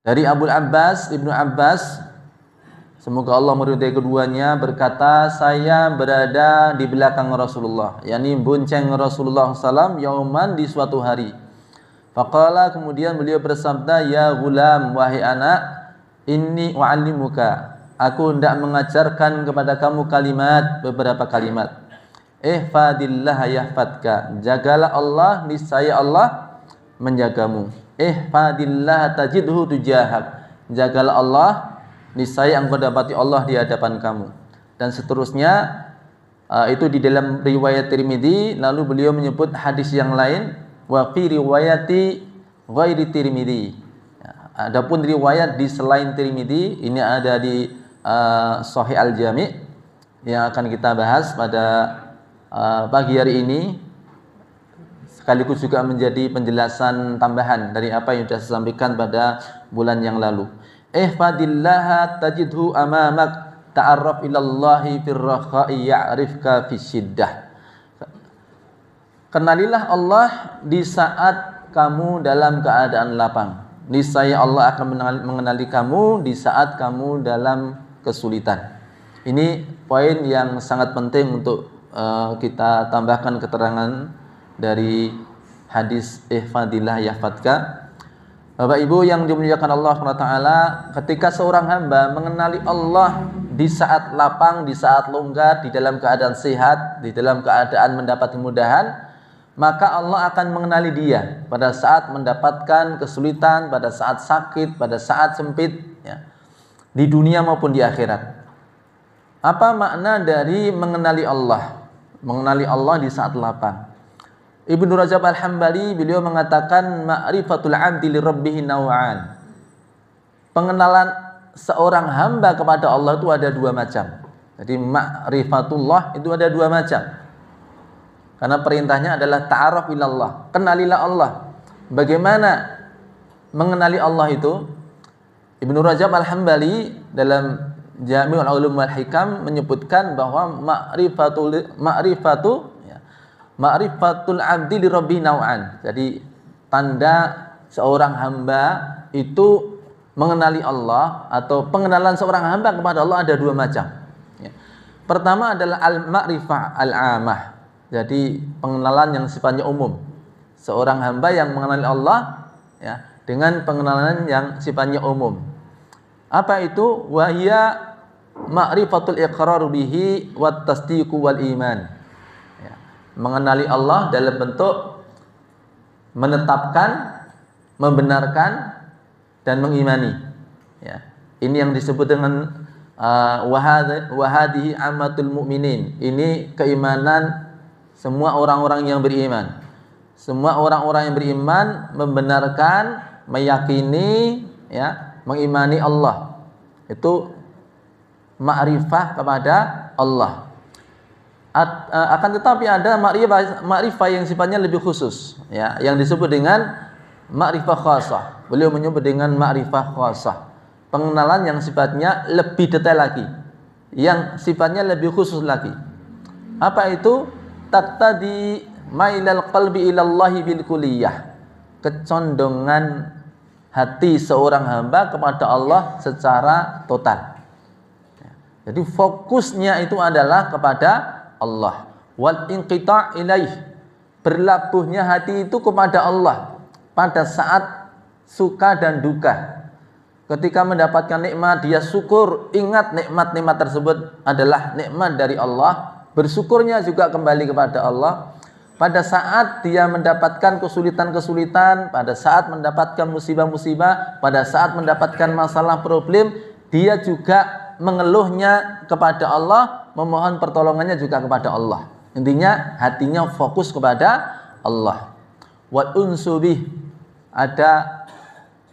Dari Abu Abbas, Ibnu Abbas, semoga Allah meridai keduanya, berkata, saya berada di belakang Rasulullah, yakni bonceng Rasulullah SAW yauman, di suatu hari. Faqala, kemudian beliau bersabda, ya gulam, wahai anak, inni u'allimuka, aku hendak mengajarkan kepada kamu kalimat, beberapa kalimat. Ihfadillah yahfadka, jagalah Allah, niscaya Allah menjagamu. Ihfadillah tajidhu tujahak, jagalah Allah, niscaya engkau dapati Allah di hadapan kamu. Dan seterusnya, itu di dalam riwayat Tirmidzi. Lalu beliau menyebut hadis yang lain, wa fi riwayati ghairi Tirmidzi. Adapun riwayat di selain Tirmidzi, ini ada di Sahih Al-Jami' yang akan kita bahas pada pagi hari ini, sekaligus juga menjadi penjelasan tambahan dari apa yang sudah saya sampaikan pada bulan yang lalu. Ihfadillaha tajidhu amamak, ta'arraf ilallahi firrakha'i ya'rifka fisyiddah. Kenalilah Allah di saat kamu dalam keadaan lapang, niscaya Allah akan mengenali kamu di saat kamu dalam kesulitan. Ini poin yang sangat penting untuk kita tambahkan keterangan dari hadis ihfadillah yahfadka. Bapak Ibu yang dimuliakan Allah SWT, ketika seorang hamba mengenali Allah di saat lapang, di saat longgar, di dalam keadaan sehat, di dalam keadaan mendapat kemudahan, maka Allah akan mengenali dia pada saat mendapatkan kesulitan, pada saat sakit, pada saat sempit, ya, di dunia maupun di akhirat. Apa makna dari mengenali Allah? Mengenali Allah di saat lapang. Ibnu Rajab Al-Hambali, beliau mengatakan ma'rifatul 'abdi li rabbih naw'an. Pengenalan seorang hamba kepada Allah itu ada dua macam. Jadi ma'rifatullah itu ada dua macam. Karena perintahnya adalah ta'aruf ilallah, kenalilah Allah. Bagaimana mengenali Allah itu? Ibnu Rajab Al-Hambali dalam Jami'ul Ulum wal Hikam menyebutkan bahwa ma'rifatul abdi li rabbi naw'an. Jadi tanda seorang hamba itu mengenali Allah, atau pengenalan seorang hamba kepada Allah ada dua macam. Ya. Pertama adalah al-ma'rifah al-amah. Jadi pengenalan yang sifatnya umum. Seorang hamba yang mengenali Allah, ya, dengan pengenalan yang sifatnya umum. Apa itu? Wa hiya ma'rifatul iqrar bihi wat tasdiqu wal iman. Mengenali Allah dalam bentuk menetapkan, membenarkan, dan mengimani. Ya. Ini yang disebut dengan wahadihi amatul mu'minin. Ini keimanan semua orang-orang yang beriman. Semua orang-orang yang beriman membenarkan, meyakini, ya, mengimani Allah. Itu ma'rifah kepada Allah. Akan tetapi ada ma'rifah yang sifatnya lebih khusus, ya, yang disebut dengan ma'rifah khasah. Beliau menyebut dengan ma'rifah khasah, pengenalan yang sifatnya lebih detail lagi, yang sifatnya lebih khusus lagi. Apa itu? Taqtadi mailal qalbi ilallahi bil kulliyah, kecondongan hati seorang hamba kepada Allah secara total. Jadi fokusnya itu adalah kepada Allah. Wal inqita' ilaih, berlabuhnya hati itu kepada Allah pada saat suka dan duka. Ketika mendapatkan nikmat, dia syukur, ingat nikmat-nikmat tersebut adalah nikmat dari Allah, bersyukurnya juga kembali kepada Allah. Pada saat dia mendapatkan kesulitan-kesulitan, pada saat mendapatkan musibah-musibah, pada saat mendapatkan masalah problem, dia juga mengeluhnya kepada Allah, memohon pertolongannya juga kepada Allah. Intinya hatinya fokus kepada Allah. Wa unsubih, ada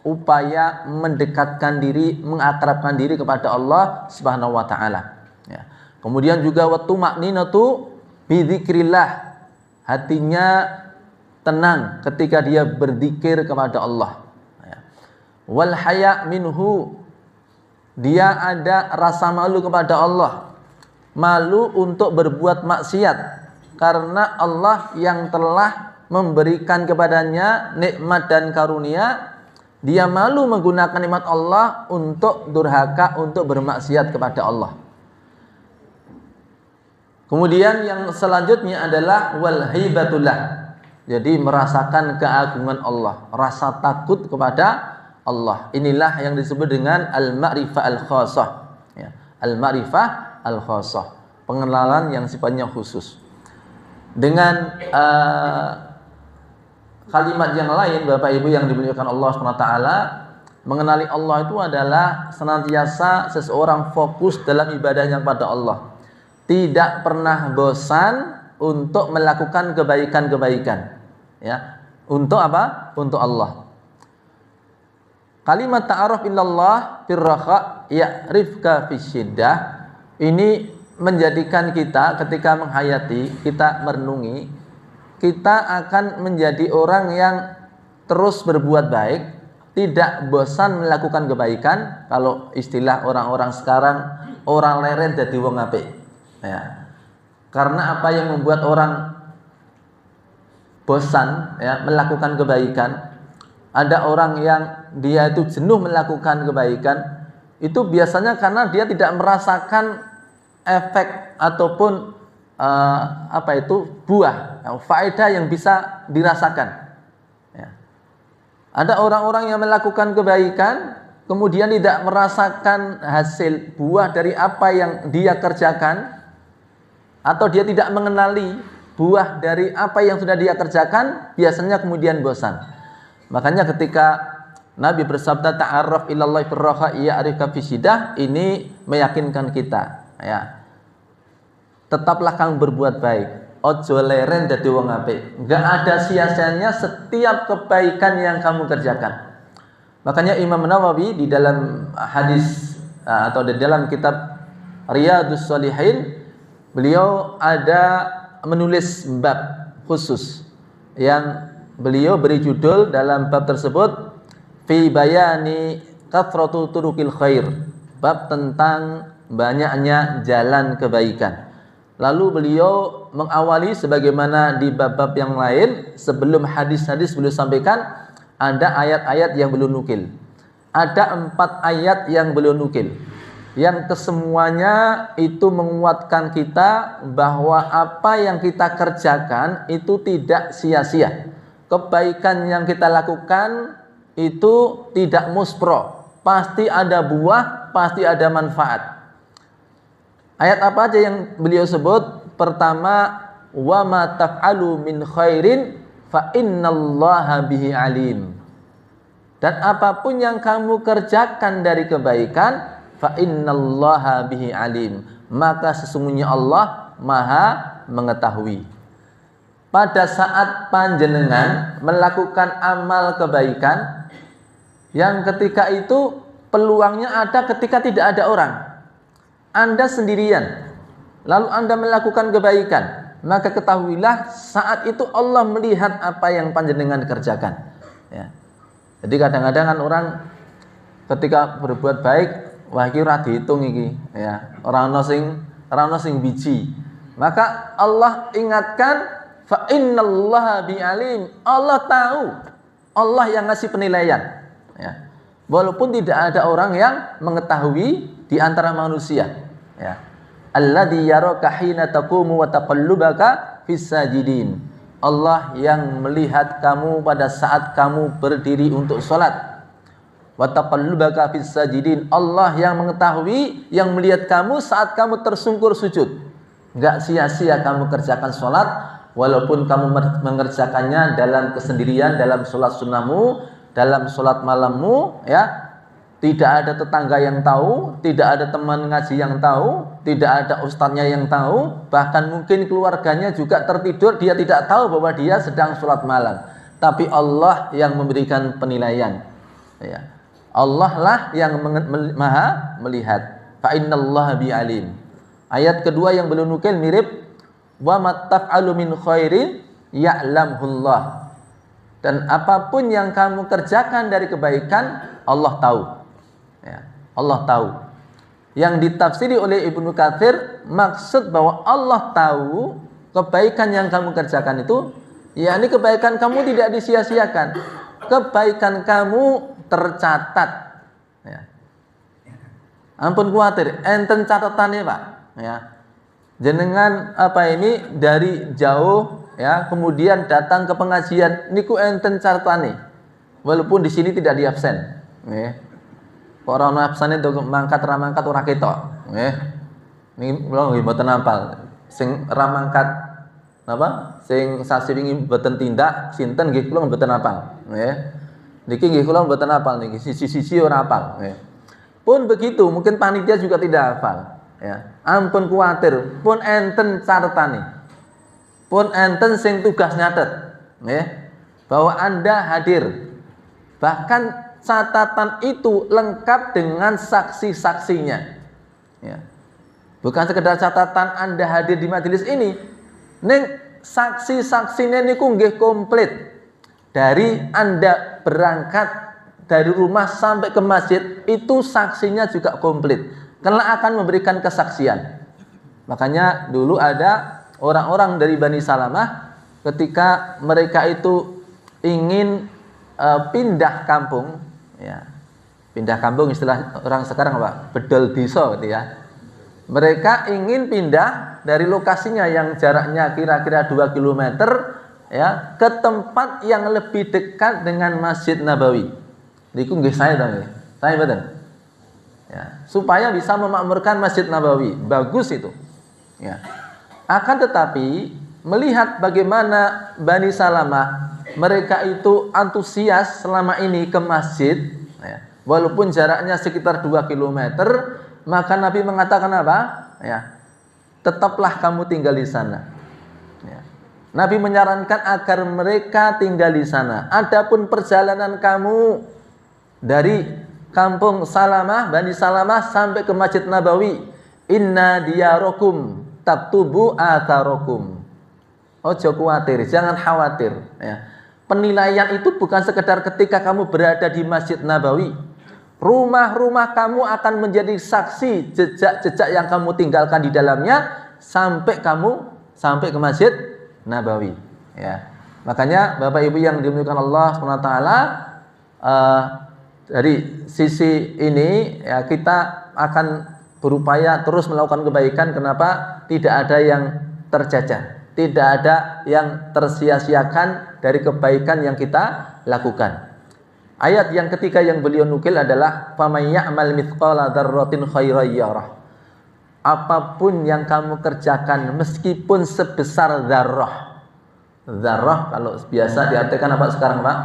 upaya mendekatkan diri, mengakrabkan diri kepada Allah Subhanahu wa taala. Ya. Kemudian juga wa tumakninatu bi dzikrillah, hatinya tenang ketika dia berzikir kepada Allah. Ya. Wal haya minhu, dia ada rasa malu kepada Allah, malu untuk berbuat maksiat, karena Allah yang telah memberikan kepadanya nikmat dan karunia Dia malu menggunakan nikmat Allah untuk durhaka, untuk bermaksiat kepada Allah. Kemudian yang selanjutnya adalah wal haibatullah. Jadi merasakan keagungan Allah, rasa takut kepada Allah. Inilah yang disebut dengan al-ma'rifah al-khassah. Ya, al-ma'rifah al-khassah, pengenalan yang sifatnya khusus. Dengan kalimat yang lain, Bapak Ibu yang dimuliakan Allah SWT, mengenali Allah itu adalah senantiasa seseorang fokus dalam ibadahnya kepada Allah, tidak pernah bosan untuk melakukan kebaikan-kebaikan, ya. Untuk apa? Untuk Allah. Kalimat ta'aruf illallah firraha ya'rifka fisyiddah, ini menjadikan kita ketika menghayati, kita merenungi, kita akan menjadi orang yang terus berbuat baik, tidak bosan melakukan kebaikan. Kalau istilah orang-orang sekarang, orang leren dadi wong apik, ya. Karena apa yang membuat orang bosan, ya, melakukan kebaikan? Ada orang yang dia itu jenuh melakukan kebaikan, itu biasanya karena dia tidak merasakan efek ataupun buah, faedah yang bisa dirasakan, ya. Ada orang-orang yang melakukan kebaikan kemudian tidak merasakan hasil buah dari apa yang dia kerjakan, atau dia tidak mengenali buah dari apa yang sudah dia kerjakan, biasanya kemudian bosan. Makanya ketika Nabi bersabda ta'arraf ilallahi firraha ya'rifka fisyiddah, ini meyakinkan kita, ya. Tetaplah kamu berbuat baik, ojo leren dadi wong apik. Enggak ada sia-sianya setiap kebaikan yang kamu kerjakan. Makanya Imam Nawawi di dalam hadis atau di dalam kitab Riyadhus Shalihin, beliau ada menulis bab khusus yang beliau beri judul dalam bab tersebut fi bayani kathratu turukil khair, bab tentang banyaknya jalan kebaikan. Lalu beliau mengawali sebagaimana di bab-bab yang lain, sebelum hadis-hadis beliau sampaikan, ada ayat-ayat yang beliau nukil. Ada 4 ayat yang beliau nukil, yang kesemuanya itu menguatkan kita bahwa apa yang kita kerjakan itu tidak sia-sia. Kebaikan yang kita lakukan itu tidak muspro, pasti ada buah, pasti ada manfaat. Ayat apa aja yang beliau sebut? Pertama, wa ma taf'alu min khairin fa innallaha bihi alim. Dan apapun yang kamu kerjakan dari kebaikan, fa innallaha bihi alim, maka sesungguhnya Allah Maha mengetahui. Pada saat panjenengan melakukan amal kebaikan yang ketika itu peluangnya ada ketika tidak ada orang, Anda sendirian, lalu Anda melakukan kebaikan, maka ketahuilah saat itu Allah melihat apa yang panjenengan kerjakan, ya. Jadi kadang-kadang kan orang ketika berbuat baik, wah iki ora dihitung iki, ya. Ora ono sing biji. Maka Allah ingatkan fa innallaha bi'alim. Allah tahu. Allah yang ngasih penilaian, ya. Walaupun tidak ada orang yang mengetahui di antara manusia, ya. Alladzi yaraka hina taqumu wa taqallubaka fis sajidin. Allah yang melihat kamu pada saat kamu berdiri untuk salat. Wa taqallubaka fis sajidin. Allah yang mengetahui, yang melihat kamu saat kamu tersungkur sujud. Enggak sia-sia kamu kerjakan salat, walaupun kamu mengerjakannya dalam kesendirian, dalam salat sunnahmu, dalam sholat malammu, ya. Tidak ada tetangga yang tahu, tidak ada teman ngaji yang tahu, tidak ada ustadznya yang tahu, bahkan mungkin keluarganya juga tertidur, dia tidak tahu bahwa dia sedang sholat malam. Tapi Allah yang memberikan penilaian, ya. Allah lah yang maha melihat. Fa innallaha bi'alim. Ayat kedua yang belum nukil mirip, wa ma taf'alu min khairin ya'lamhullah. Dan apapun yang kamu kerjakan dari kebaikan, Allah tahu, ya. Allah tahu. Yang ditafsiri oleh Ibnu Katsir, maksud bahwa Allah tahu kebaikan yang kamu kerjakan itu, yakni kebaikan kamu tidak disia-siakan. Kebaikan kamu tercatat. Ya. Ampun kuatir, enten catatannya Pak. Ya. Jenengan dari jauh ya, kemudian datang ke pengajian niku enten catatane. Walaupun di sini tidak diabsen. Nggih. Kok ora ono absene untuk mangkat ra mangkat ora ketok. Nggih. Niki kula nggih mboten hafal. Sing ra mangkat Sing sasi wingi mboten tindak sinten nggih kula mboten hafal. Nggih. Niki nggih kula mboten hafal niki. Sisi-sisi ora hafal. Nggih. Pun begitu, mungkin panitia juga tidak hafal. Ya, ampun kuatir, pun enten catatane, pun enten sing tugas nyatet, bahwa Anda hadir. Bahkan catatan itu lengkap dengan saksi-saksinya. Ya. Bukan sekedar catatan Anda hadir di majelis ini, ning saksi-saksinya niku nggih komplit. Dari Anda berangkat dari rumah sampai ke masjid itu saksinya juga komplit karena akan memberikan kesaksian. Makanya dulu ada orang-orang dari Bani Salamah ketika mereka itu ingin pindah kampung, ya. Pindah kampung istilah orang sekarang apa? Bedol desa gitu ya. Mereka ingin pindah dari lokasinya yang jaraknya kira-kira 2 km ya ke tempat yang lebih dekat dengan Masjid Nabawi. Niku nggih saya to nggih. Saya mboten. Ya, supaya bisa memakmurkan Masjid Nabawi. Bagus itu. Ya. Akan tetapi melihat bagaimana Bani Salamah mereka itu antusias selama ini ke masjid, ya, walaupun jaraknya sekitar 2 km, maka Nabi mengatakan apa? Ya, tetaplah kamu tinggal di sana. Ya. Nabi menyarankan agar mereka tinggal di sana. Adapun perjalanan kamu dari kampung Salamah, Bani Salamah sampai ke Masjid Nabawi, inna diyarokum taktubu atharokum. Ojo kuatir, jangan khawatir. Ya. Penilaian itu bukan sekedar ketika kamu berada di Masjid Nabawi. Rumah-rumah kamu akan menjadi saksi jejak-jejak yang kamu tinggalkan di dalamnya sampai ke Masjid Nabawi. Ya. Makanya Bapak Ibu yang dimuliakan Allah SWT, dari sisi ini ya kita akan berupaya terus melakukan kebaikan. Kenapa? Tidak ada yang terjajar, tidak ada yang tersia-siakan dari kebaikan yang kita lakukan. Ayat yang ketiga yang beliau nukil adalah faman ya'mal mithqala dzarratin khairan yarah. Apapun yang kamu kerjakan meskipun sebesar dzarrah. Dzarrah kalau biasa diartikan apa sekarang, Pak?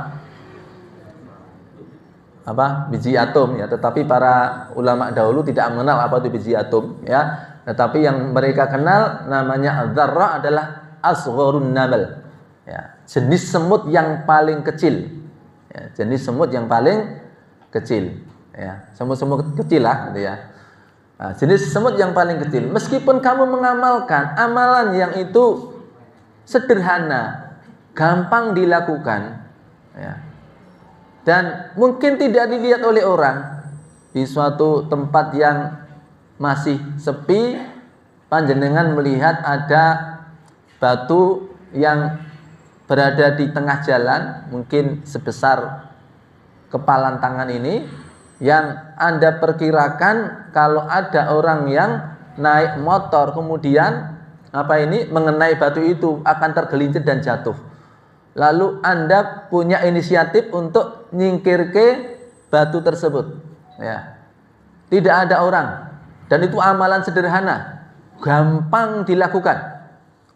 Biji atom ya, tetapi para ulama dahulu tidak mengenal apa itu biji atom ya, tetapi yang mereka kenal namanya dzarrah adalah asgharun namal ya, jenis semut yang paling kecil ya, jenis semut yang paling kecil ya, semut-semut kecil lah gitu ya. Nah, jenis semut yang paling kecil, meskipun kamu mengamalkan amalan yang itu sederhana, gampang dilakukan ya, dan mungkin tidak dilihat oleh orang di suatu tempat yang masih sepi, panjenengan melihat ada batu yang berada di tengah jalan, mungkin sebesar kepalan tangan ini, yang Anda perkirakan kalau ada orang yang naik motor kemudian mengenai batu itu akan tergelincir dan jatuh. Lalu Anda punya inisiatif untuk nyingkir ke batu tersebut. Ya. Tidak ada orang. Dan itu amalan sederhana. Gampang dilakukan.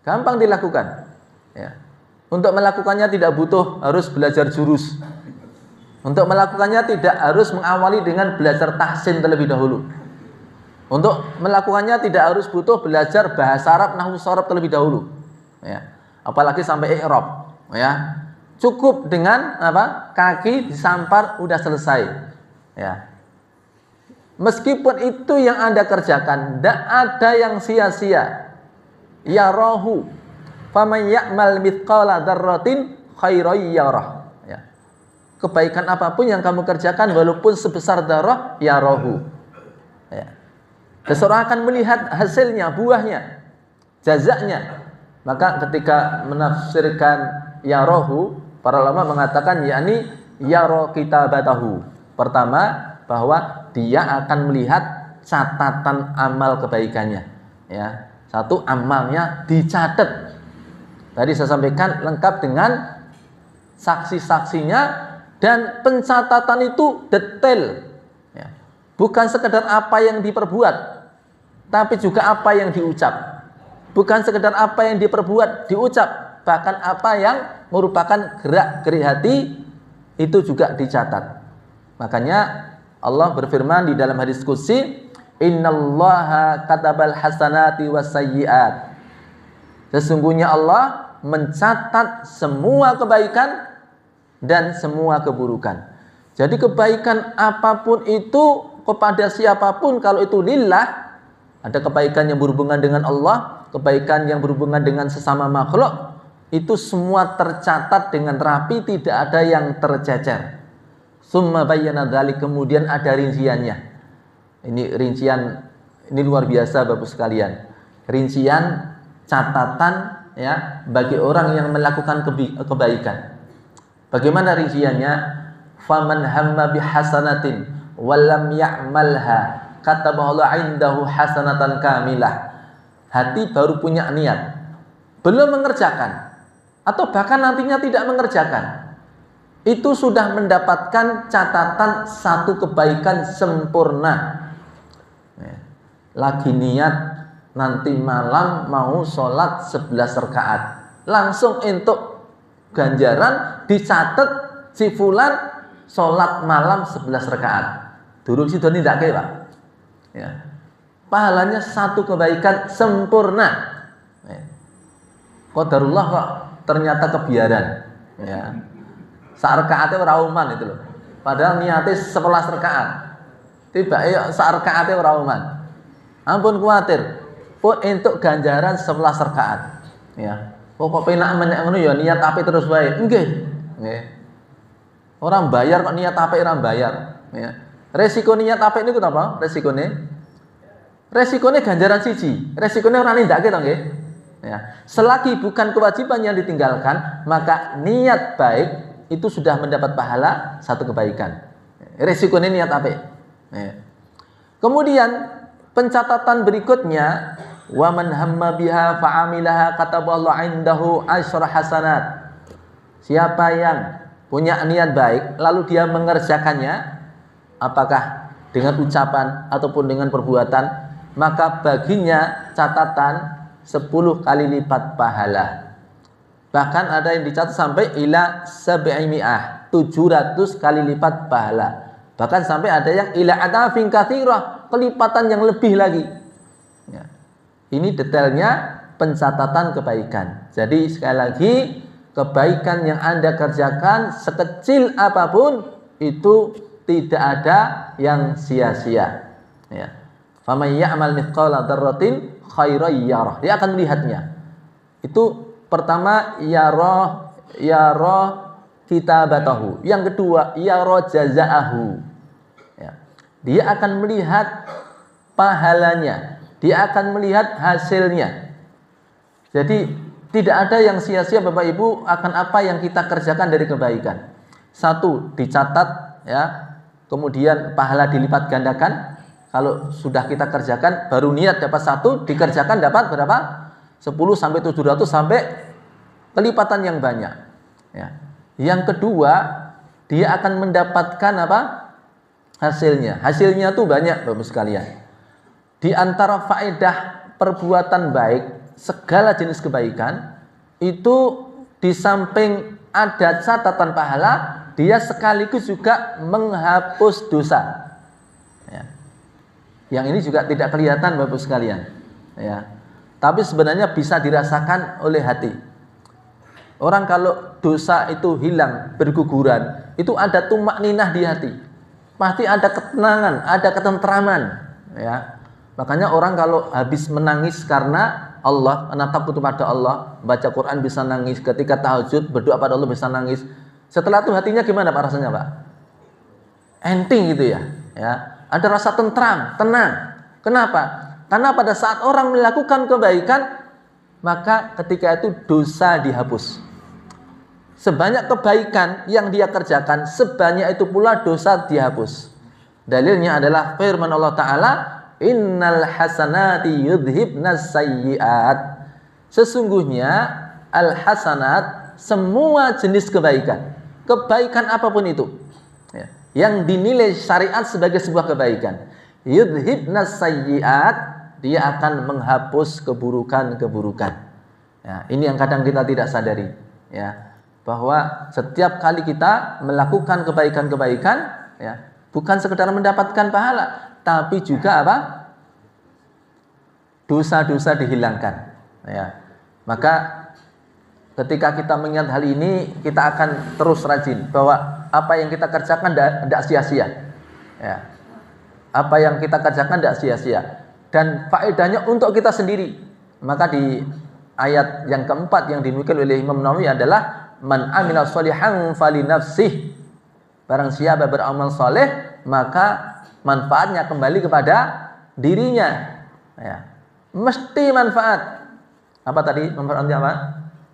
Gampang dilakukan. Ya. Untuk melakukannya tidak butuh harus belajar jurus. Untuk melakukannya tidak harus mengawali dengan belajar tahsin terlebih dahulu. Untuk melakukannya tidak harus butuh belajar bahasa Arab, nahwu sharaf terlebih dahulu. Ya. Apalagi sampai i'rab. Ya, cukup dengan kaki disampar udah selesai ya. Meskipun itu yang Anda kerjakan, tidak ada yang sia-sia. Ya rohu faman ya'mal mithqala dzarratin khairan yarah ya. Kebaikan apapun yang kamu kerjakan walaupun sebesar dzarrah ya rohu ya. Seseorang akan melihat hasilnya, buahnya, jazaknya. Maka ketika menafsirkan ya rohu, para ulama mengatakan yakni yaro kitabatahu Pertama, bahwa dia akan melihat catatan amal kebaikannya. Ya, satu, amalnya dicatat. Tadi saya sampaikan lengkap dengan saksi-saksinya, dan pencatatan itu detail. Ya. Bukan sekedar apa yang diperbuat, tapi juga apa yang diucap. Bukan sekedar apa yang diperbuat, diucap, bahkan apa yang merupakan gerak-gerik hati itu juga dicatat. Makanya Allah berfirman di dalam hadis qudsi, innallaha katabal hasanati wasayyiat. Sesungguhnya Allah mencatat semua kebaikan dan semua keburukan. Jadi kebaikan apapun itu kepada siapapun, kalau itu lillah, ada kebaikan yang berhubungan dengan Allah, kebaikan yang berhubungan dengan sesama makhluk, itu semua tercatat dengan rapi, tidak ada yang tercecer. Summa bayyana dzalik, kemudian ada rinciannya. Ini rincian, ini luar biasa Bapak sekalian. Rincian catatan ya bagi orang yang melakukan kebaikan. Bagaimana rinciannya? Faman hamma bihasanatin wa lam ya'malha katabahu indahu hasanatan kamilah. Hati baru punya niat, belum mengerjakan, atau bahkan nantinya tidak mengerjakan, itu sudah mendapatkan catatan satu kebaikan sempurna. Lagi niat nanti malam mau sholat 11 rakaat, langsung untuk ganjaran dicatat si fulan sholat malam 11 rakaat. Durung sido nindake, Pak. Ya. Pahalanya satu kebaikan sempurna. Qadarullah kok ternyata kebiaran. Ya. Sak rakaate ora uman itu loh. Padahal niatnya 11 rakaat. Tiba ya sak rakaate ora uman. Ampun kuatir. Kok entuk ganjaran 11 rakaat. Ya. Kok penak menyek ngono ya niat apik terus wae. Nggih. Nggih. Orang bayar kok niat apik ora bayar. Ya. Resiko niat apik niku apa? Resikonya ganjaran siji, resikonya orang nindakake to nggih. Ya. Selagi bukan kewajiban yang ditinggalkan, maka niat baik itu sudah mendapat pahala satu kebaikan. Resikonya niat apik. Ya. Kemudian pencatatan berikutnya, wa man hamma biha fa'amilaha kataballahu indahu asyra hasanat. Siapa yang punya niat baik lalu dia mengerjakannya, apakah dengan ucapan ataupun dengan perbuatan, maka baginya catatan 10 kali lipat pahala. Bahkan ada yang dicatat sampai ila 700 kali lipat pahala. Bahkan sampai ada yang ila adafin katsirah, kelipatan yang lebih lagi. Ya. Ini detailnya pencatatan kebaikan. Jadi sekali lagi, kebaikan yang Anda kerjakan sekecil apapun itu tidak ada yang sia-sia. Ya. Faman ya'mal mithqala dzarratin khairan yarah. Dia akan melihatnya. Itu pertama yarah kitabatahu. Yang kedua yarah jazaahu. Ya. Dia akan melihat pahalanya. Dia akan melihat hasilnya. Jadi tidak ada yang sia-sia Bapak Ibu akan apa yang kita kerjakan dari kebaikan. Satu, dicatat ya. Kemudian pahala dilipat gandakan. Kalau sudah kita kerjakan, baru niat dapat 1, dikerjakan dapat berapa? 10 sampai 700 sampai kelipatan yang banyak. Ya. Yang kedua, dia akan mendapatkan apa? Hasilnya. Hasilnya tuh banyak Bapak sekalian. Di antara faedah perbuatan baik, segala jenis kebaikan, itu di samping ada catatan pahala, dia sekaligus juga menghapus dosa. Ya. Yang ini juga tidak kelihatan Bapak sekalian. Ya. Tapi sebenarnya bisa dirasakan oleh hati. Orang kalau dosa itu hilang, berguguran, itu ada tumak ninah di hati. Pasti ada ketenangan, ada ketentraman. Ya. Makanya orang kalau habis menangis karena Allah, karena takut kepada Allah, baca Quran bisa nangis, ketika tahajud berdoa pada Allah bisa nangis. Setelah itu hatinya gimana Pak rasanya Pak? Enteng gitu ya. Ya. Ada rasa tentram, tenang. Kenapa? Karena pada saat orang melakukan kebaikan, maka ketika itu dosa dihapus. sebanyak kebaikan yang dia kerjakan, sebanyak itu pula dosa dihapus. Dalilnya adalah firman Allah Ta'ala, innal hasanati yudhibnas sayyi'at. Sesungguhnya al hasanat, semua jenis kebaikan, kebaikan apapun itu ya, yang dinilai syariat sebagai sebuah kebaikan, yudhibnas sayyi'at, dia akan menghapus keburukan-keburukan ya. Ini yang kadang kita tidak sadari ya, bahwa setiap kali kita melakukan kebaikan-kebaikan ya, bukan sekedar mendapatkan pahala, tapi juga apa? Dosa-dosa dihilangkan ya. Maka ketika kita mengingat hal ini, kita akan terus rajin bahwa apa yang kita kerjakan tidak sia-sia ya. Apa yang kita kerjakan tidak sia-sia, dan faedahnya untuk kita sendiri. Maka di ayat yang keempat yang dinukil oleh Imam Nawawi adalah man amila sholihan fali nafsih. Barang siapa beramal soleh, maka manfaatnya kembali kepada dirinya ya. Mesti manfaat. Apa tadi manfaatnya apa?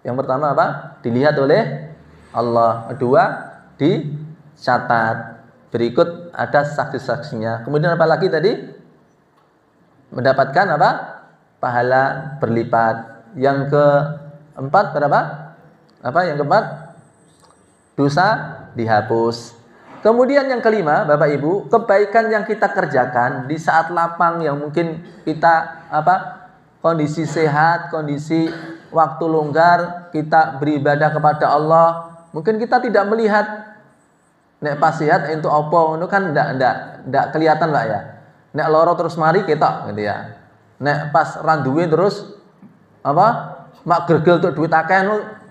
Yang pertama apa? Dilihat oleh Allah. Kedua, dicatat. Berikut ada saksi-saksinya. Kemudian apa lagi tadi? Mendapatkan apa? Pahala berlipat. Yang keempat berapa? Apa yang keempat? Dosa dihapus. Kemudian yang kelima, Bapak Ibu, kebaikan yang kita kerjakan di saat lapang, yang mungkin kita kondisi sehat, kondisi waktu longgar, kita beribadah kepada Allah. Mungkin kita tidak melihat nek pas sehat itu apa, itu kan ndak kelihatan Pak ya. Nek loro terus mari ketok gitu ya. Nek pas randuwe terus mak gergel untuk duit akeh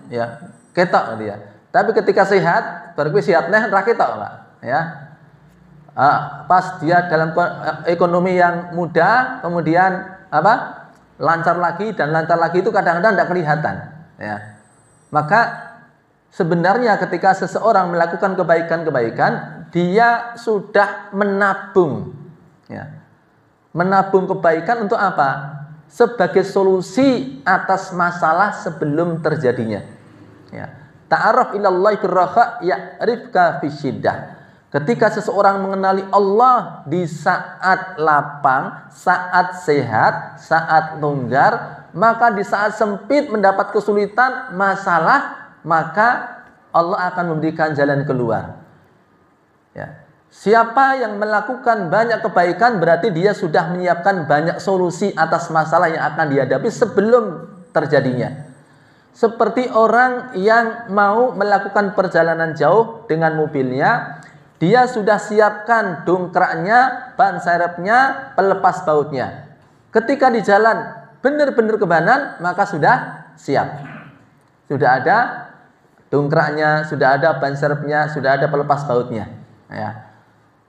ya, ketok gitu ya. Tapi ketika sehat, baru sehat ra ketok Pak ya. Pas dia dalam ekonomi yang mudah, kemudian lancar lagi, dan lancar lagi itu kadang-kadang tidak kelihatan ya. Maka sebenarnya ketika seseorang melakukan kebaikan-kebaikan, dia sudah menabung ya. Menabung kebaikan untuk apa? Sebagai solusi atas masalah sebelum terjadinya ya. Ta'arraf ilallahi firraha ya'rifka fisyiddah. Ketika seseorang mengenali Allah di saat lapang, saat sehat, saat longgar, maka di saat sempit mendapat kesulitan, masalah, maka Allah akan memberikan jalan keluar. Ya. Siapa yang melakukan banyak kebaikan, berarti dia sudah menyiapkan banyak solusi atas masalah yang akan dihadapi sebelum terjadinya. Seperti orang yang mau melakukan perjalanan jauh dengan mobilnya, dia sudah siapkan dongkraknya, ban serepnya, pelepas bautnya. Ketika di jalan benar-benar kebanan, maka sudah siap. Sudah ada dongkraknya, sudah ada ban serepnya, sudah ada pelepas bautnya ya.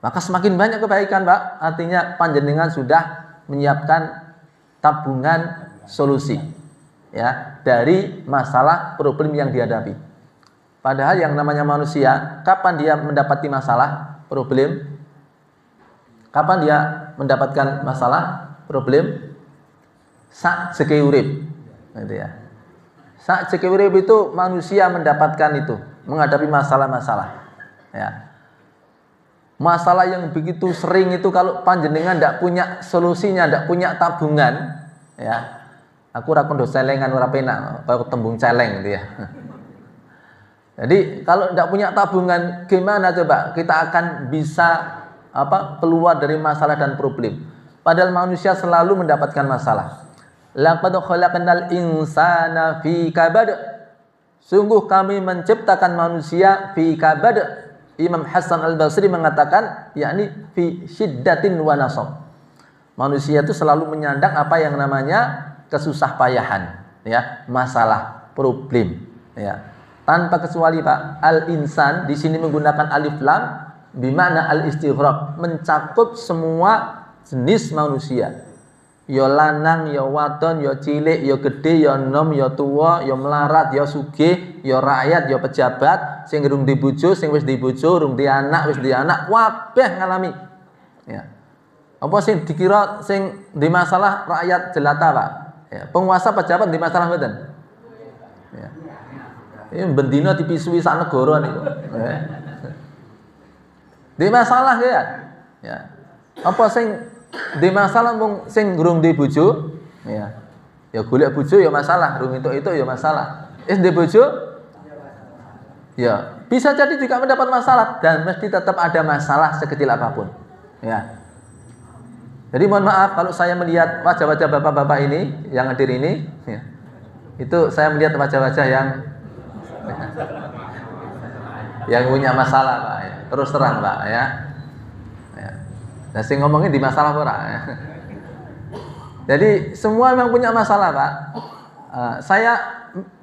Maka semakin banyak kebaikan Pak, artinya panjenengan sudah menyiapkan tabungan solusi ya dari masalah problem yang dihadapi. Padahal yang namanya manusia, kapan dia mendapati masalah, problem? Kapan dia mendapatkan masalah, problem? Sak jeke urip. Gitu ya. Sak jeke urip itu manusia mendapatkan itu, menghadapi masalah-masalah. Ya. Masalah yang begitu sering itu, kalau panjenengan tidak punya solusinya, tidak punya tabungan, ya. Aku ra kondo celengan ora penak, baru tembung celeng gitu ya. Jadi kalau tidak punya tabungan, gimana coba kita akan bisa keluar dari masalah dan problem? Padahal manusia selalu mendapatkan masalah. Laqad khalaqnal insana fi kabad. Sungguh kami menciptakan manusia fi kabad. Imam Hasan Al-Basri mengatakan, yakni fi syiddatin wa nasab. Manusia itu selalu menyandang apa yang namanya kesusah payahan, ya, masalah, problem, ya. Tanpa kecuali Pak, al-insan di sini menggunakan alif lam bimana al-istighraq, mencakup semua jenis manusia. Ya lanang, ya wadon, ya cilik, ya gede, ya enom, ya tua, ya melarat, ya sugih, ya rakyat, ya pejabat, sing urung di bojo, sing wis di bojo, urung di anak, wis di anak, wabeh ngalami. Ya. Apa sing dikira sing di masalah rakyat jelata Pak? Ya, penguasa pejabat di masalah mboten? Ya. Ini bendino dipisui sak negara niku. Di masalah ya. Ya. Apa sing di masalah mung sing durung di bojo? Ya. Ya golek bojo ya masalah, durung itu ya masalah. Di bojo? Ya, bisa jadi juga mendapat masalah dan mesti tetap ada masalah sekecil apapun. Ya. Jadi mohon maaf kalau saya melihat wajah-wajah bapak-bapak ini yang hadir ini, ya, itu saya melihat wajah-wajah yang punya masalah, Pak. Ya. Terus terang, Pak. Ya. Ya. Nah, sing ngomongin di masalah ora. Ya. Jadi semua memang punya masalah, Pak. Saya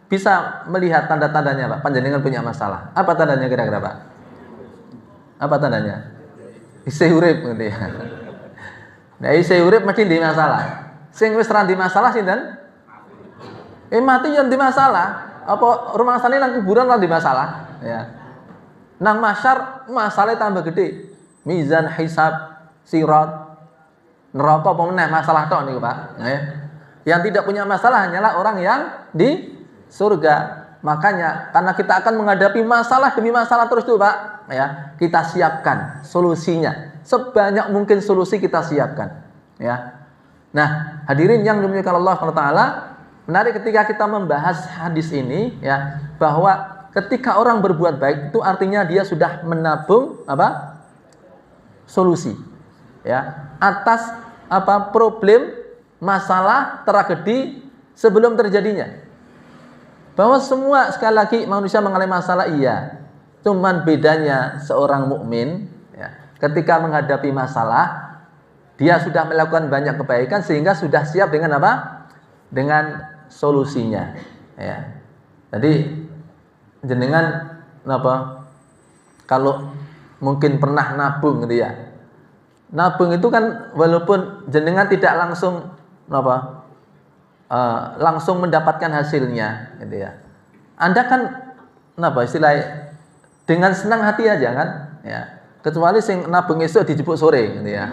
bisa melihat tanda-tandanya, Pak. Panjenengan punya masalah. Apa tandanya kira-kira, Pak? Apa tandanya? Isih urip gitu ya. Nah, isih urip mesti di masalah. Sing wis ra di masalah sinten? Mati yang di masalah. Apa rumah sane nang kuburan ra di masalah, ya. Nang masyar masalahnya tambah gede. Mizan, hisab, sirat, neraka apa meneh masalah tok niku, Pak. Yang tidak punya masalah hanyalah orang yang di surga. Makanya karena kita akan menghadapi masalah demi masalah terus tuh, Pak, ya, kita siapkan solusinya. Sebanyak mungkin solusi kita siapkan, ya. Nah, hadirin yang dimuliakan Allah Subhanahu wa taala, menarik ketika kita membahas hadis ini, ya, bahwa ketika orang berbuat baik itu artinya dia sudah menabung apa? Solusi, ya, atas apa problem, masalah, tragedi sebelum terjadinya. Bahwa semua sekali lagi manusia mengalami masalah, iya. Cuman bedanya seorang mukmin, ya, ketika menghadapi masalah dia sudah melakukan banyak kebaikan sehingga sudah siap dengan apa? Dengan solusinya, ya. Jadi jenengan apa? Kalau mungkin pernah nabung gitu ya. Nabung itu kan walaupun jenengan tidak langsung apa? Langsung mendapatkan hasilnya gitu ya. Anda kan apa istilahnya dengan senang hati aja kan, ya. Kecuali sing nabung esuk dijupuk sore gitu ya.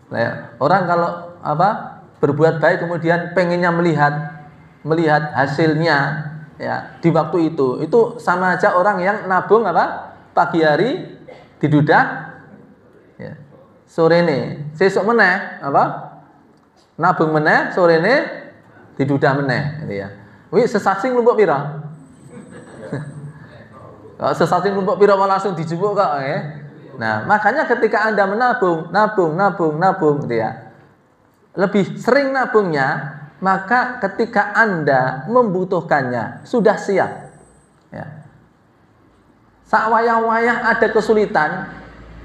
Nah, orang kalau apa berbuat baik kemudian pengennya melihat hasilnya, ya, di waktu itu sama aja orang yang nabung apa pagi hari didudah, ya, sore nih sesuk meneh apa nabung meneh sore ini didudah meneh gitu ya. Wi sesasing lumpuk pira? Kalau sesasing lumpuk pira langsung dijupuk kok, ya. Nah, makanya ketika Anda nabung gitu ya. Lebih sering nabungnya, maka ketika Anda membutuhkannya sudah siap. Ya. Sak wayah-wayah ada kesulitan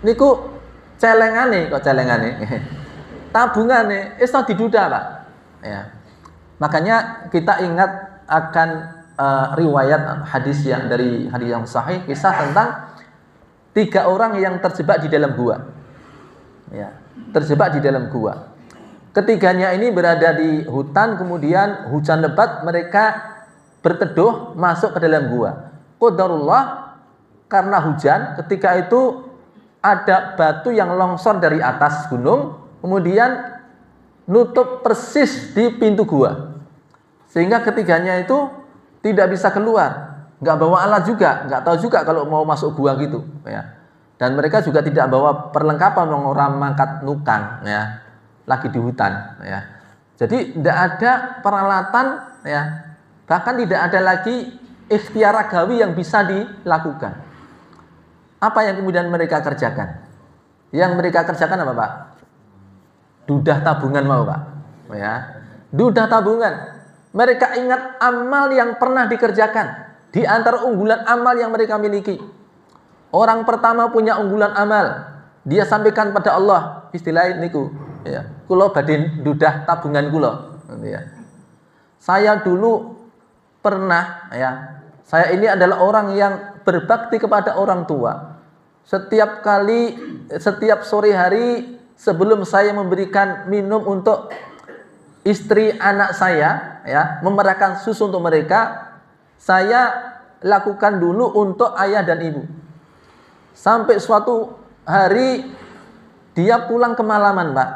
niku celengane. Tabungane iso diduda, Pak. Ya. Makanya kita ingat akan riwayat hadis yang sahih, kisah tentang 3 orang yang terjebak di dalam gua. Ya, terjebak di dalam gua. Ketiganya ini berada di hutan, kemudian hujan lebat, mereka berteduh masuk ke dalam gua. Qadarullah, karena hujan, ketika itu ada batu yang longsor dari atas gunung, kemudian nutup persis di pintu gua, sehingga ketiganya itu tidak bisa keluar, nggak bawa alat juga, nggak tahu juga kalau mau masuk gua gitu, ya. Dan mereka juga tidak bawa perlengkapan, orang mangkat nukang, ya, lagi di hutan, ya. Jadi tidak ada peralatan, ya, bahkan tidak ada lagi ikhtiar ragawi yang bisa dilakukan. Apa yang kemudian mereka kerjakan? Yang mereka kerjakan apa, Pak? Dudah tabungan mau, Pak, ya. Dudah tabungan. Mereka ingat amal yang pernah dikerjakan. Di antara unggulan amal yang mereka miliki, orang pertama punya unggulan amal, dia sampaikan pada Allah, istilah niku, ya, kula badhe dudah tabungan kula, ya. Saya dulu pernah, ya, saya ini adalah orang yang berbakti kepada orang tua. Setiap sore hari sebelum saya memberikan minum untuk istri anak saya, ya, memerahkan susu untuk mereka, saya lakukan dulu untuk ayah dan ibu. Sampai suatu hari dia pulang kemalaman, Pak,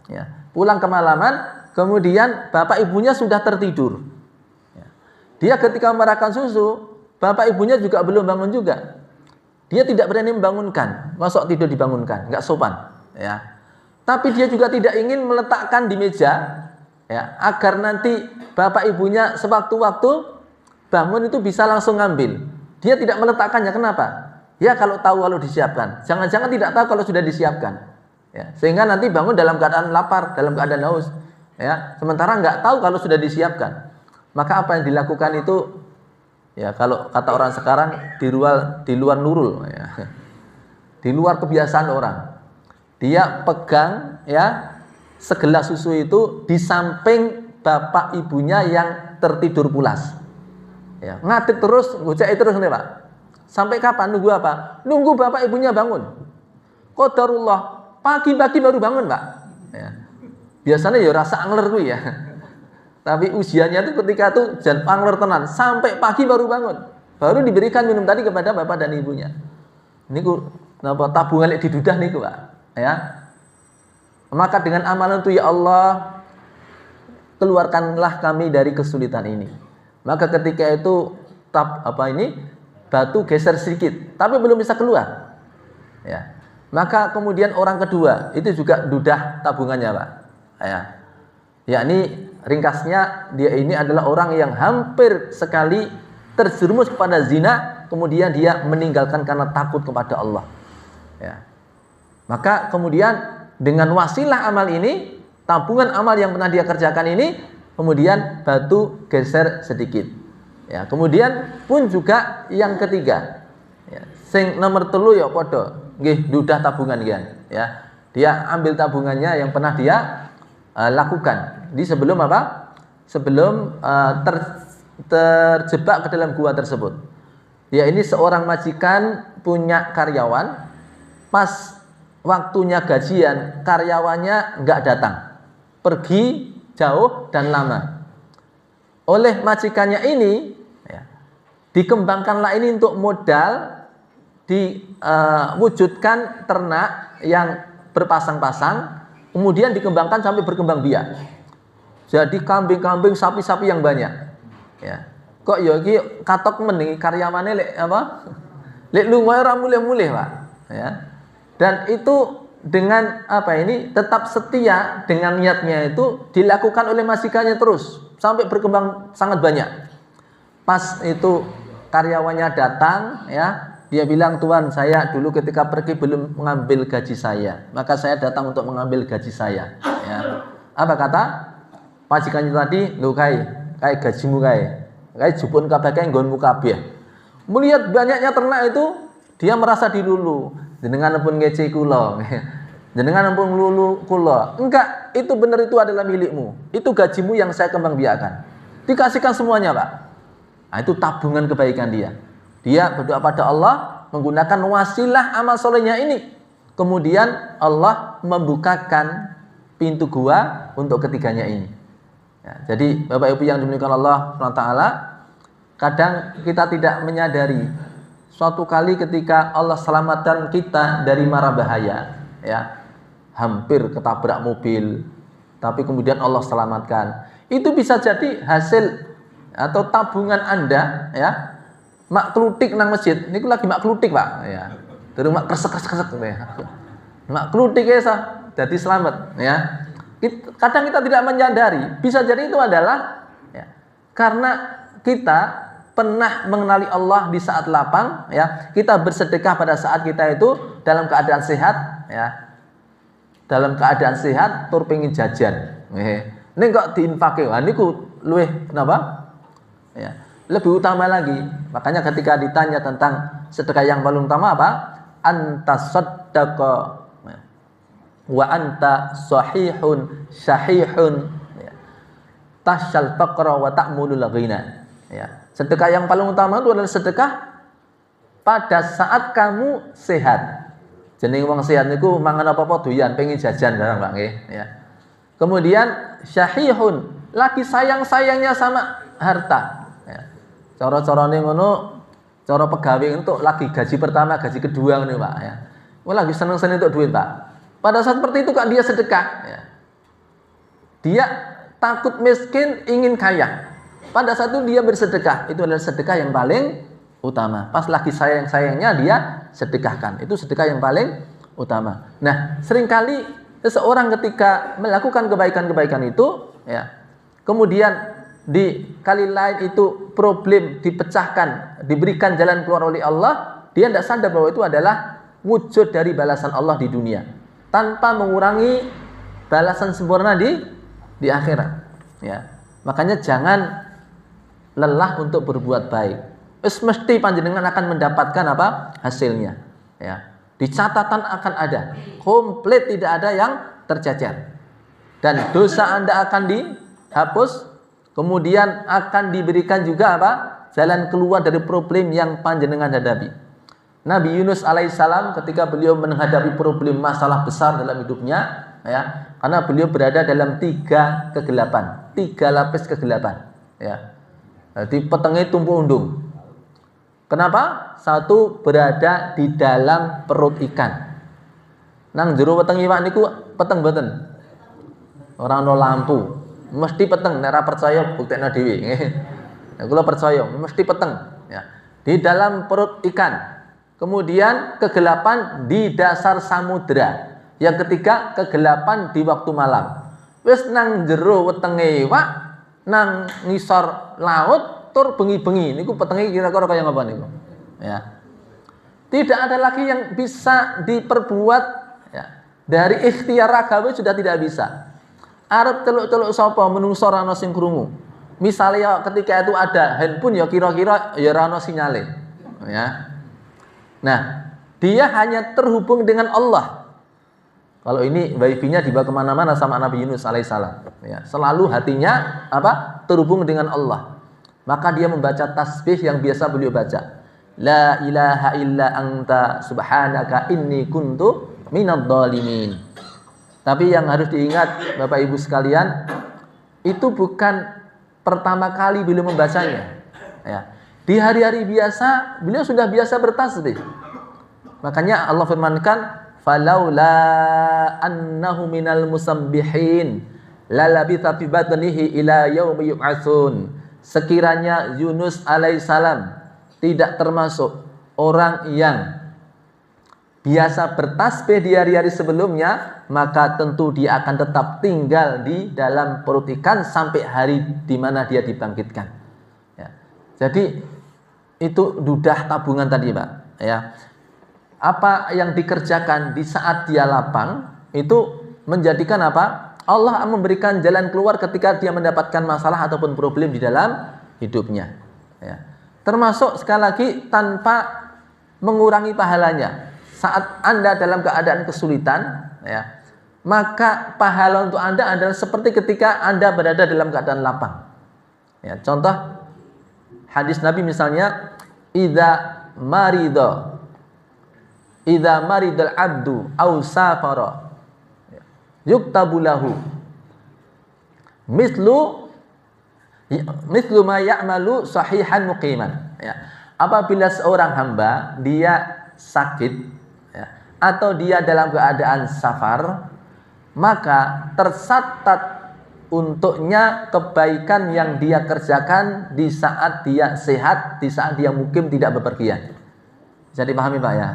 ya, pulang kemalaman, kemudian bapak ibunya sudah tertidur, ya. Dia ketika merahkan susu, bapak ibunya juga belum bangun juga. Dia tidak berani membangunkan, masuk tidur dibangunkan, nggak sopan, ya. Tapi dia juga tidak ingin meletakkan di meja, ya, agar nanti bapak ibunya sewaktu-waktu bangun itu bisa langsung ngambil. Dia tidak meletakkannya, kenapa? Ya kalau tahu kalau disiapkan, jangan-jangan tidak tahu kalau sudah disiapkan, ya. Sehingga nanti bangun dalam keadaan lapar, dalam keadaan haus, ya. Sementara nggak tahu kalau sudah disiapkan. Maka apa yang dilakukan itu, ya kalau kata orang sekarang di luar nurul, ya. Di luar kebiasaan orang. Dia pegang, ya, segelas susu itu di samping bapak ibunya yang tertidur pulas. Ya, ngadeg terus, ngocek terus nih Pak. Sampai kapan? Nunggu apa? Nunggu bapak ibunya bangun. Qadarullah, pagi-pagi baru bangun Pak. Ya. Biasanya ya rasa angler gue ya. Tapi usianya itu ketika itu jan angler tenan, sampai pagi baru bangun. Baru diberikan minum tadi kepada bapak dan ibunya. Niku napa tabungan lek didudah niku Pak. Ya. Maka dengan amalan itu ya Allah, keluarkanlah kami dari kesulitan ini. Maka ketika itu batu geser sedikit, tapi belum bisa keluar. Ya. Maka kemudian orang kedua itu juga dudah tabungannya Pak. Ya. Yakni ringkasnya dia ini adalah orang yang hampir sekali terjerumus kepada zina, kemudian dia meninggalkan karena takut kepada Allah. Ya. Maka kemudian dengan wasilah amal ini, tabungan amal yang pernah dia kerjakan ini, kemudian batu geser sedikit. Ya. Kemudian pun juga yang ketiga, ya. Sing nomor 3 ya podo, nggih dudah tabungan kan. Ya. Dia ambil tabungannya yang pernah dia lakukan di sebelum apa? Sebelum terjebak ke dalam gua tersebut. Ya ini seorang majikan punya karyawan, pas waktunya gajian karyawannya nggak datang, pergi jauh dan lama. Oleh majikannya ini, ya, dikembangkanlah ini untuk modal diwujudkan ternak yang berpasang-pasang. Kemudian dikembangkan sampai berkembang biak. Jadi kambing-kambing, sapi-sapi yang banyak. Ya. Kok ya iki katok mending karyawane lek apa? Lek lunga ora mulih-mulih, Pak. Ya. Dan itu dengan apa ini tetap setia dengan niatnya itu dilakukan oleh majikannya terus sampai berkembang sangat banyak. Pas itu karyawannya datang, ya. Dia bilang, Tuan, saya dulu ketika pergi belum mengambil gaji saya. Maka saya datang untuk mengambil gaji saya. Ya. Apa kata majikannya tadi? Lho kayak gajimu kayak jupun kabeh kae nggonmu kabeh. Melihat banyaknya ternak itu, dia merasa dilulu. Jenengan pun ngece kula. Jenengan pun lulu kula. Enggak, itu benar, itu adalah milikmu. Itu gajimu yang saya kembangbiakkan. Dikasihkan semuanya, Pak. Nah, itu tabungan kebaikan dia. Dia berdoa pada Allah menggunakan wasilah amal solehnya ini. Kemudian Allah membukakan pintu gua untuk ketiganya ini. Ya, jadi Bapak Ibu yang dimuliakan Allah SWT, kadang kita tidak menyadari suatu kali ketika Allah selamatkan kita dari mara bahaya, ya, hampir ketabrak mobil, tapi kemudian Allah selamatkan. Itu bisa jadi hasil atau tabungan Anda, ya. Mak klutik nang masjid, niku lagi mak klutik Pak, ya. Terus mak kresek-kresek ya. Mak klutik ya sah, jadi selamat, ya. Kadang kita tidak menyadari, bisa jadi itu adalah, ya, karena kita pernah mengenali Allah di saat lapang, ya. Kita bersedekah pada saat kita itu dalam keadaan sehat, ya. Dalam keadaan sehat, tur pengin jajan. Ini kok diinfake, wah niku luwih kenapa? Ya. Lebih utama lagi. Makanya ketika ditanya tentang sedekah yang paling utama apa? Anta saddaqa wa anta sahihun syahihun, ya. Tashal faqra wa ta'mulul ghina. Ya. Sedekah yang paling utama itu adalah sedekah pada saat kamu sehat. Jeneng wong sehat niku mangan apa-apa doyan, pengen jajan barang Pak nggih, ya. Kemudian syahihun, lagi sayang-sayangnya sama harta. Cara-carane ngono, cara pegawai untuk lagi gaji pertama, gaji kedua ngono Pak, ya. Wah lagi seneng-seneng untuk duit Pak. Pada saat seperti itu kan dia sedekah, ya. Dia takut miskin, ingin kaya. pada saat itu dia bersedekah, itu adalah sedekah yang paling utama. Pas lagi sayang-sayangnya dia sedekahkan, itu sedekah yang paling utama. Nah, seringkali seseorang ketika melakukan kebaikan-kebaikan itu, ya, kemudian di kali lain itu problem dipecahkan, diberikan jalan keluar oleh Allah, dia tidak sadar bahwa itu adalah wujud dari balasan Allah di dunia, tanpa mengurangi balasan sempurna di akhirat. Ya, makanya jangan lelah untuk berbuat baik. Mesti panjenengan akan mendapatkan apa? Hasilnya. Ya. Di catatan akan ada. Komplit tidak ada yang tercecer. Dan dosa Anda akan dihapus. Kemudian akan diberikan juga apa? Jalan keluar dari problem yang panjenengan hadapi. Nabi Yunus alaihissalam ketika beliau menghadapi problem masalah besar dalam hidupnya, ya, karena beliau berada dalam 3 kegelapan, 3 lapis kegelapan. Ya. Di petengnya tumpu undung. Kenapa? Satu, berada di dalam perut ikan. Nang jero weteng iwak niku peteng mboten? Ora ana lampu. Mesti peteng, nek ora percaya buktekno dhewe. Nah, kula percaya, mesti peteng, ya. Di dalam perut ikan. Kemudian kegelapan di dasar samudra. Yang ketiga, kegelapan di waktu malam. Wis nang jero wetenge iwak, nang ngisor laut tur bengi-bengi niku petenge kira-kira kaya ngapa niku, ya. Tidak ada lagi yang bisa diperbuat, ya. Dari ikhtiar ragawi sudah tidak bisa. Arep celuk-celuk sapa menungso ora ana sing krungu. Misalnya ketika itu ada handphone ya kira-kira ya ora ana sinyale, ya. Nah, dia hanya terhubung dengan Allah. Kalau ini wifi-nya dibawa kemana-mana sama Nabi Yunus alaihissalam, ya. Selalu hatinya apa? Terhubung dengan Allah. Maka dia membaca tasbih yang biasa beliau baca. La ilaha illa anta subhanaka inni kuntu minadh dhalimin. Tapi yang harus diingat Bapak Ibu sekalian, itu bukan pertama kali beliau membacanya, ya. Di hari-hari biasa beliau sudah biasa bertasbih. Makanya Allah firmankan, falaula annahu minal musabbihin lalabitha fi batnihi ila yaumi yub'atsun. Sekiranya Yunus alaihissalam tidak termasuk orang yang biasa bertasbih di hari-hari sebelumnya, maka tentu dia akan tetap tinggal di dalam perut ikan sampai hari di mana dia dibangkitkan. Ya. Jadi itu dudah tabungan tadi, Pak. Ya. Apa yang dikerjakan di saat dia lapang itu menjadikan apa? Allah memberikan jalan keluar ketika dia mendapatkan masalah ataupun problem di dalam hidupnya, ya. Termasuk sekali lagi tanpa mengurangi pahalanya. Saat Anda dalam keadaan kesulitan, ya, maka pahala untuk Anda adalah seperti ketika Anda berada dalam keadaan lapang. Ya, contoh hadis Nabi misalnya, idza maridal abdu aw safara yuktabu lahu mislu ma ya'malu sahihan muqiman, ya. Apabila seorang hamba dia sakit, ya, atau dia dalam keadaan safar, maka tercatat untuknya kebaikan yang dia kerjakan di saat dia sehat, di saat dia mukim tidak bepergian. Bisa dipahami, Pak, ya?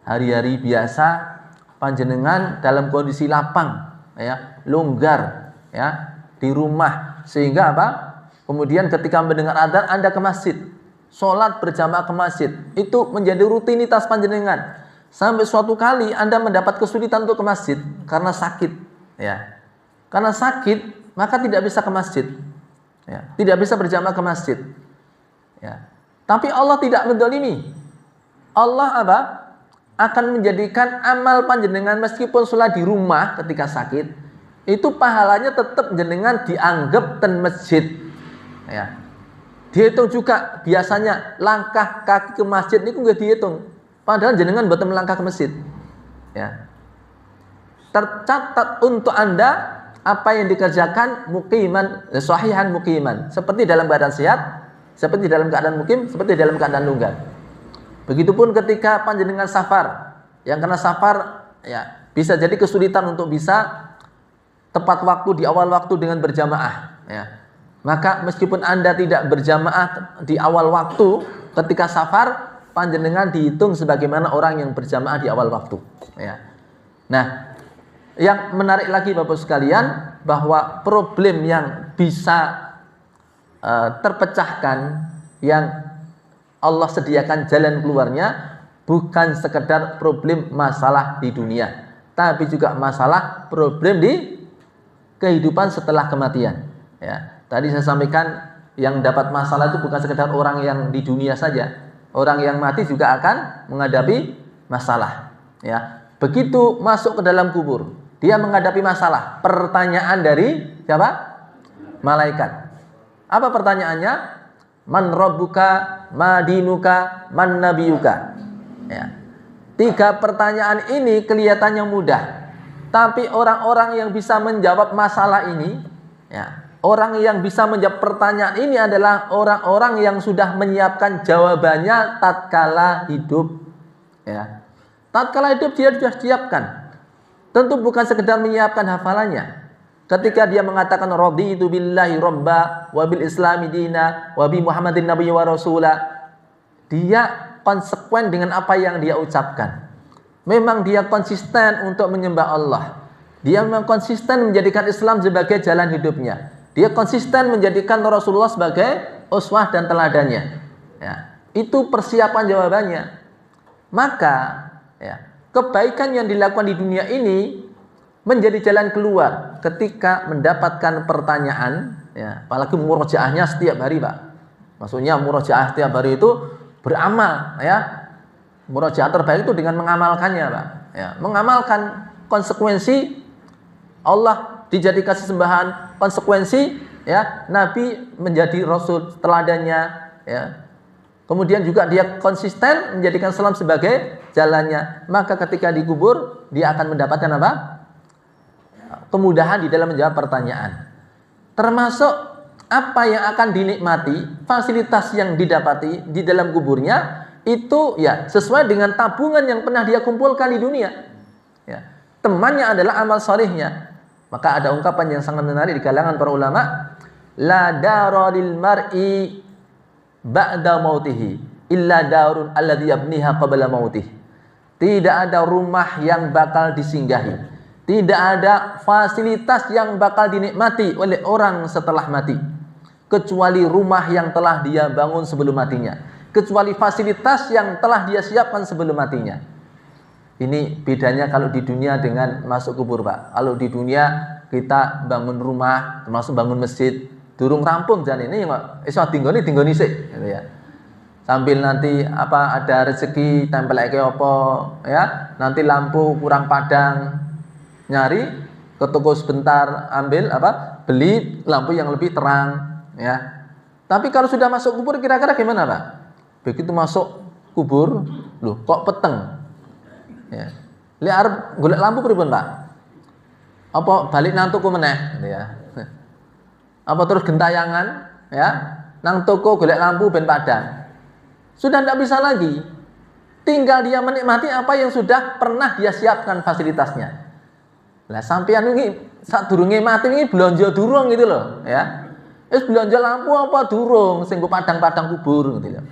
Hari-hari biasa panjenengan dalam kondisi lapang, ya, longgar, ya, di rumah, sehingga apa? Kemudian ketika mendengar adzan Anda ke masjid, sholat berjamaah ke masjid, itu menjadi rutinitas panjenengan. Sampai suatu kali Anda mendapat kesulitan untuk ke masjid karena sakit, ya. Karena sakit maka tidak bisa ke masjid, ya, tidak bisa berjamaah ke masjid, ya. Tapi Allah tidak menzalimi. Allah apa? Akan menjadikan amal panjenengan meskipun sholat di rumah ketika sakit, itu pahalanya tetap jenengan dianggap ten masjid, ya. Dihitung juga biasanya langkah kaki ke masjid ini nggak dihitung, padahal jenengan buat melangkah ke masjid, ya. Tercatat untuk Anda apa yang dikerjakan muqiman, sahihan muqiman, seperti dalam keadaan sehat, seperti dalam keadaan mukim, seperti dalam keadaan longgar. Begitupun ketika panjenengan safar, yang kena safar, ya, bisa jadi kesulitan untuk bisa tepat waktu di awal waktu dengan berjamaah, ya. Maka meskipun Anda tidak berjamaah di awal waktu ketika safar, panjenengan dihitung sebagaimana orang yang berjamaah di awal waktu. Ya. Nah, yang menarik lagi Bapak sekalian, bahwa problem yang bisa terpecahkan, yang Allah sediakan jalan keluarnya, bukan sekedar problem masalah di dunia, tapi juga masalah problem di kehidupan setelah kematian. Ya, tadi saya sampaikan yang dapat masalah itu bukan sekedar orang yang di dunia saja, orang yang mati juga akan menghadapi masalah. Ya, begitu masuk ke dalam kubur, dia menghadapi masalah. Pertanyaan dari siapa? Malaikat. Apa pertanyaannya? Man rabbuka, ma dinuka, man nabiyuka. Ya. 3 pertanyaan ini kelihatannya mudah, tapi orang-orang yang bisa menjawab masalah ini, ya, orang yang bisa menjawab pertanyaan ini adalah orang-orang yang sudah menyiapkan jawabannya tatkala hidup. Ya. Tatkala hidup dia sudah siapkan. Tentu bukan sekedar menyiapkan hafalannya. Ketika dia mengatakan raditu billahi robba wa bil islami dina wa bi muhammadin nabiyya wa rasula, dia konsekuen dengan apa yang dia ucapkan. Memang dia konsisten untuk menyembah Allah. Dia memang konsisten menjadikan Islam sebagai jalan hidupnya. Dia konsisten menjadikan Rasulullah sebagai uswah dan teladannya. Ya, itu persiapan jawabannya. Maka ya, kebaikan yang dilakukan di dunia ini menjadi jalan keluar ketika mendapatkan pertanyaan, ya, apalagi murojaahnya setiap hari, Pak. Maksudnya murojaah setiap hari itu beramal, ya. Murojaah terbaik itu dengan mengamalkannya, Pak. Ya, mengamalkan konsekuensi Allah dijadikan sesembahan, konsekuensi ya Nabi menjadi Rasul teladannya, ya. Kemudian juga dia konsisten menjadikan Islam sebagai jalannya. Maka ketika dikubur dia akan mendapatkan apa? Kemudahan di dalam menjawab pertanyaan. Termasuk apa yang akan dinikmati, fasilitas yang didapati di dalam kuburnya itu ya sesuai dengan tabungan yang pernah dia kumpulkan di dunia. Ya. Temannya adalah amal solehnya. Maka ada ungkapan yang sangat menarik di kalangan para ulama, la dara lil mar'i ba'da mautihi illa darun alladhi yabniha qabla mautih. Tidak ada rumah yang bakal disinggahi, tidak ada fasilitas yang bakal dinikmati oleh orang setelah mati, kecuali rumah yang telah dia bangun sebelum matinya, kecuali fasilitas yang telah dia siapkan sebelum matinya. Ini bedanya kalau di dunia dengan masuk kubur, Pak. Kalau di dunia kita bangun rumah, termasuk bangun masjid, durung rampung jan ini iso tinggoni sik gitu ya. Sambil nanti apa ada rezeki tempelake apa ya, nanti lampu kurang padang, nyari ke toko sebentar ambil apa, beli lampu yang lebih terang ya. Tapi kalau sudah masuk kubur kira-kira gimana, Pak? Begitu masuk kubur, loh kok peteng. Ya. Li arep golek lampu pripun, Pak? Apa balik nang toko meneh gitu ya. Apa terus gentayangan ya, nang toko golek lampu ben padang. Sudah tidak bisa lagi. Tinggal dia menikmati apa yang sudah pernah dia siapkan fasilitasnya. Lah sampean iki sadurunge mati iki blonjo durung gitu loh, ya. Wis blonjo lampu apa durung sing padang-padang kubur gitu ya.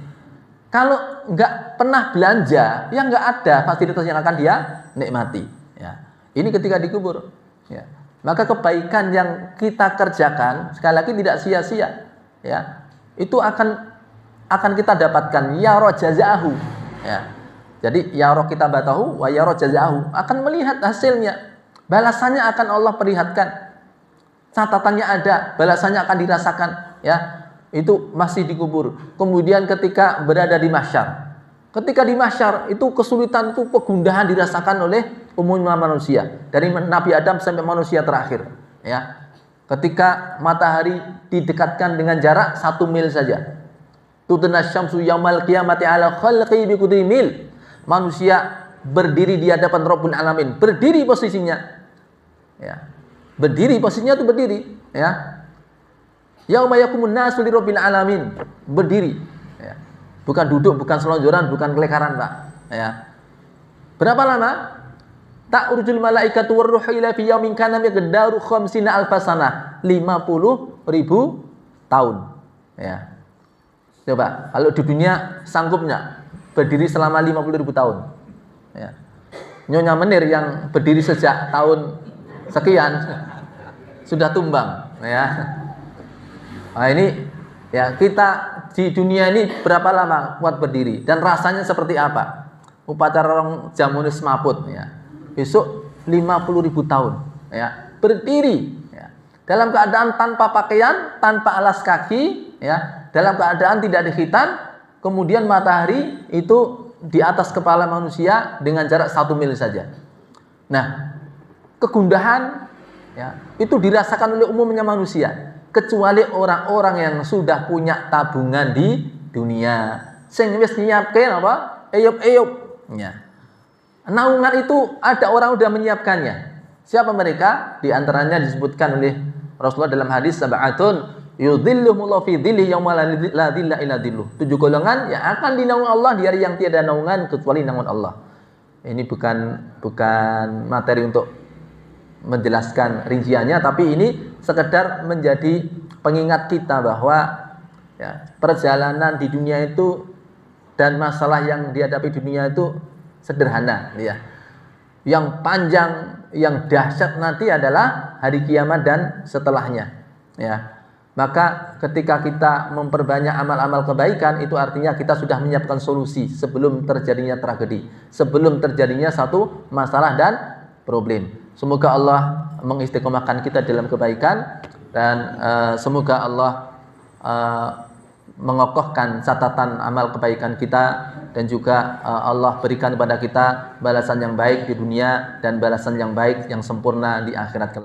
Kalau enggak pernah belanja, ya enggak ada fasilitas yang akan dia nikmati, ya. Ini ketika dikubur, ya. Maka kebaikan yang kita kerjakan sekali lagi tidak sia-sia, ya. Itu akan kita dapatkan yara jazaahu, ya. Jadi yara kitabatahu wa yara jazaahu, akan melihat hasilnya. Balasannya akan Allah perlihatkan. Catatannya ada, balasannya akan dirasakan, ya. Itu masih dikubur. Kemudian ketika berada di mahsyar. Ketika di mahsyar itu kesulitan, itu kegundahan dirasakan oleh umumnya manusia, dari Nabi Adam sampai manusia terakhir, ya. Ketika matahari didekatkan dengan jarak 1 mil saja. Tudna syamsu yaumal qiyamati ala khalqi bi qudri mil. Manusia berdiri di hadapan Rabbul Alamin, berdiri posisinya. Ya. Berdiri posisinya itu berdiri, ya. Yauma yaqumun nasu li Rabbil Alamin, berdiri, ya. Bukan duduk, bukan selonjoran, bukan kelekaran, Pak, ya. Berapa lama? Ta'urujul malaikatu warruhu ila fi yaumin kana miqdaru 50 alf sanah, 50.000 tahun. Ya. Coba, kalau di dunia sanggup nggak berdiri selama 50.000 tahun? Ya. Nyonya Menir yang berdiri sejak tahun sekian sudah tumbang. Ya. Nah ini ya, kita di dunia ini berapa lama kuat berdiri dan rasanya seperti apa? Upacara orang Jamunus Semaput ya. Besok 50.000 tahun ya, berdiri ya. Dalam keadaan tanpa pakaian, tanpa alas kaki ya, dalam keadaan tidak dikhitan, kemudian matahari itu di atas kepala manusia dengan jarak 1 mil saja. Nah, kegundahan ya, itu dirasakan oleh umumnya manusia, kecuali orang-orang yang sudah punya tabungan di dunia. Sing wis nyiapke apa? Eyup-eyup. Ya. Naungan itu ada orang sudah menyiapkannya. Siapa mereka? Di antaranya disebutkan oleh Rasulullah dalam hadis sab'atun yudhilluhumullahu fi dhilli yauma la dhilla illa dhilluh. 7 golongan yang akan dinaungi Allah di hari yang tiada naungan kecuali naungan Allah. Ini bukan materi untuk menjelaskan rinciannya, tapi ini sekedar menjadi pengingat kita bahwa ya, perjalanan di dunia itu dan masalah yang dihadapi dunia itu sederhana ya. Yang panjang, yang dahsyat nanti adalah hari kiamat dan setelahnya ya. Maka ketika kita memperbanyak amal-amal kebaikan, itu artinya kita sudah menyiapkan solusi sebelum terjadinya tragedi, sebelum terjadinya satu masalah dan problem. Semoga Allah mengistiqomahkan kita dalam kebaikan, dan semoga Allah mengokohkan catatan amal kebaikan kita, dan juga Allah berikan kepada kita balasan yang baik di dunia dan balasan yang baik yang sempurna di akhirat kelak.